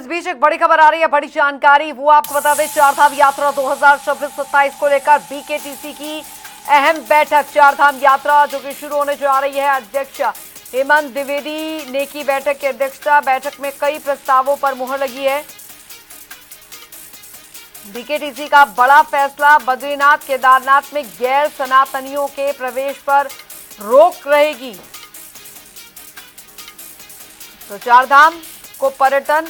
बीच एक बड़ी खबर आ रही है, बड़ी जानकारी वो आपको बता दें। चारधाम यात्रा 2026-27 को लेकर बीकेटीसी की अहम बैठक। चारधाम यात्रा जो कि शुरू होने जा रही है, अध्यक्ष हेमंत द्विवेदी ने की बैठक की अध्यक्षता। बैठक में कई प्रस्तावों पर मुहर लगी है। बीकेटीसी का बड़ा फैसला, बद्रीनाथ केदारनाथ में गैर सनातनियों के प्रवेश पर रोक रहेगी। तो चारधाम को पर्यटन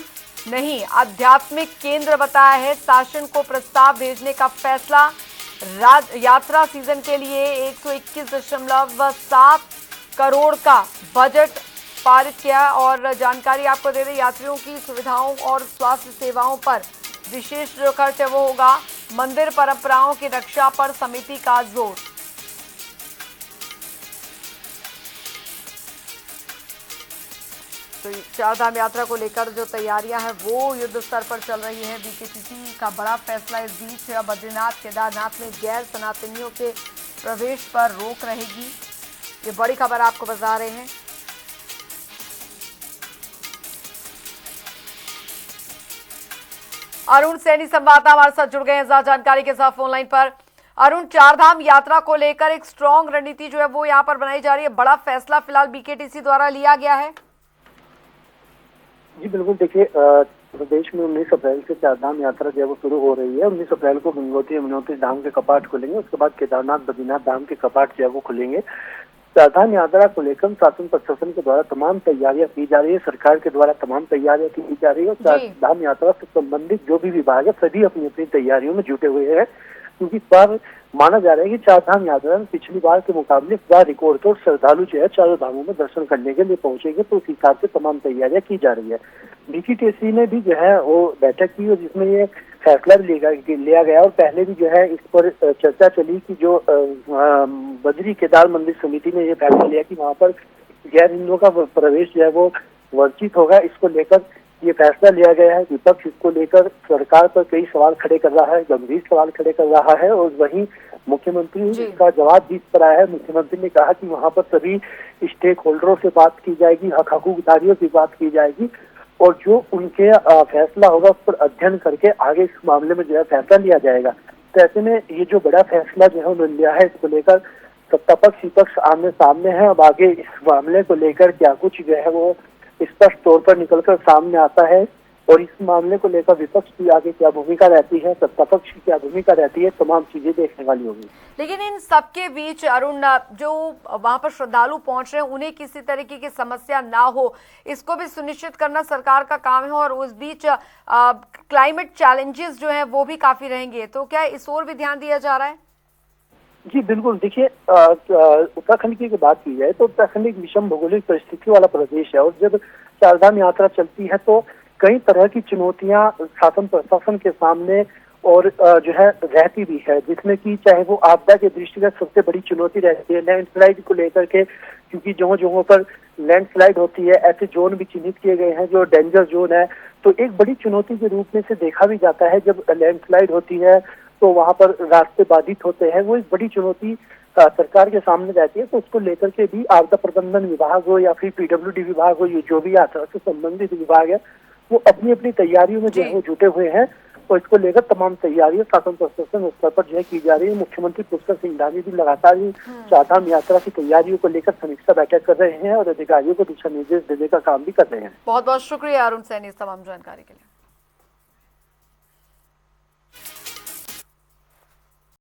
नहीं आध्यात्मिक केंद्र बताया है। शासन को प्रस्ताव भेजने का फैसला। यात्रा सीजन के लिए 121.7 करोड़ का बजट पारित किया। और जानकारी आपको दे दें, यात्रियों की सुविधाओं और स्वास्थ्य सेवाओं पर विशेष जो खर्च है वो होगा। मंदिर परंपराओं की रक्षा पर समिति का जोर। तो चारधाम यात्रा को लेकर जो तैयारियां हैं वो युद्ध स्तर पर चल रही है। बीकेटीसी का बड़ा फैसला इस बीच बद्रीनाथ केदारनाथ में गैर सनातनियों के प्रवेश पर रोक रहेगी। ये बड़ी खबर आपको बता रहे हैं। अरुण सैनी संवाददाता हमारे साथ जुड़ गए हैं ज्यादा जानकारी के साथ फोन लाइन पर। अरुण, चारधाम यात्रा को लेकर एक स्ट्रॉन्ग रणनीति जो है वो यहाँ पर बनाई जा रही है। बड़ा फैसला फिलहाल बीकेटीसी द्वारा लिया गया है। जी बिल्कुल, देखिए प्रदेश में 19 अप्रैल से चारधाम यात्रा जो है वो शुरू हो रही है। 19 अप्रैल को गंगोत्री यमुनोत्री धाम के कपाट खुलेंगे, उसके बाद केदारनाथ बद्रीनाथ धाम के कपाट जो है वो खुलेंगे। चारधाम यात्रा को लेकर शासन प्रशासन के द्वारा तमाम तैयारियां की जा रही है, सरकार के द्वारा तमाम तैयारियां की जा रही है। चारधाम यात्रा से संबंधित जो भी विभाग है सभी अपनी अपनी तैयारियों में जुटे हुए हैं, क्योंकि इस बार माना जा रहा है कि चारधाम यात्रा में पिछली बार के मुकाबले इस बार रिकॉर्ड तोड़ श्रद्धालु जो है चारों धामों में दर्शन करने के लिए पहुंचेंगे। तो उस हिसाब से तमाम तैयारियां की जा रही है। बीकेटीसी ने भी जो है वो बैठक की और जिसमें ये फैसला लिया गया। और पहले भी जो है इस पर चर्चा चली कि जो बद्री केदार मंदिर समिति ने ये फैसला लिया कि वहाँ पर गैर हिंदुओं का प्रवेश जो है वो वर्जित होगा। इसको लेकर ये फैसला लिया गया है। विपक्ष इसको लेकर सरकार पर कई सवाल खड़े कर रहा है, गंभीर सवाल खड़े कर रहा है। और वहीं मुख्यमंत्री का जवाब भी इस पर आया है। मुख्यमंत्री ने कहा कि वहाँ पर सभी स्टेक होल्डरों से बात की जाएगी, हकूकदारियों से बात की जाएगी और जो उनके फैसला होगा उस पर अध्ययन करके आगे इस मामले में जो है फैसला लिया जाएगा। तो ऐसे में ये जो बड़ा फैसला जो है उन्होंने लिया है, इसको लेकर सत्ता पक्ष विपक्ष आमने सामने है। अब आगे इस मामले को लेकर क्या कुछ जो है वो स्पष्ट तौर पर निकलकर सामने आता है और इस मामले को लेकर विपक्ष की आगे क्या भूमिका रहती है, सत्ता पक्ष की क्या भूमिका रहती है, तमाम चीजें देखने वाली होगी। लेकिन इन सबके बीच अरुण, जो वहां पर श्रद्धालु पहुंच रहे हैं उन्हें किसी तरीके की समस्या ना हो, इसको भी सुनिश्चित करना सरकार का काम है। और उस बीच क्लाइमेट चैलेंजेस जो है वो भी काफी रहेंगे। तो क्या इस ओर भी ध्यान दिया जा रहा है? जी बिल्कुल, देखिए उत्तराखंड की बात की जाए तो उत्तराखंड एक विषम भौगोलिक परिस्थिति वाला प्रदेश है। और जब चारधाम यात्रा चलती है तो कई तरह की चुनौतियां शासन प्रशासन के सामने और जो है रहती भी है, जिसमें कि चाहे वो आपदा के दृष्टिगत सबसे बड़ी चुनौती रहती है लैंडस्लाइड को लेकर के, क्योंकि जगहों जगहों पर लैंडस्लाइड होती है। ऐसे जोन भी चिन्हित किए गए हैं जो डेंजर जोन है। तो एक बड़ी चुनौती के रूप में से देखा भी जाता है। जब लैंडस्लाइड होती है तो वहाँ पर रास्ते बाधित होते हैं, वो एक बड़ी चुनौती सरकार के सामने रहती है। तो उसको लेकर के भी आपदा प्रबंधन विभाग हो या फिर पीडब्ल्यूडी विभाग हो, ये जो भी यात्रा से संबंधित विभाग है वो अपनी अपनी तैयारियों में जो है वो जुटे हुए हैं। और इसको लेकर तमाम तैयारियां शासन प्रशासन स्तर पर जो है की जा रही है। मुख्यमंत्री पुष्कर सिंह धामी भी लगातार ही चारधाम यात्रा की तैयारियों को लेकर समीक्षा बैठक कर रहे हैं और अधिकारियों को दिशा निर्देश देने का काम भी कर रहे हैं। बहुत बहुत शुक्रिया अरुण सैनी इस तमाम जानकारी के लिए।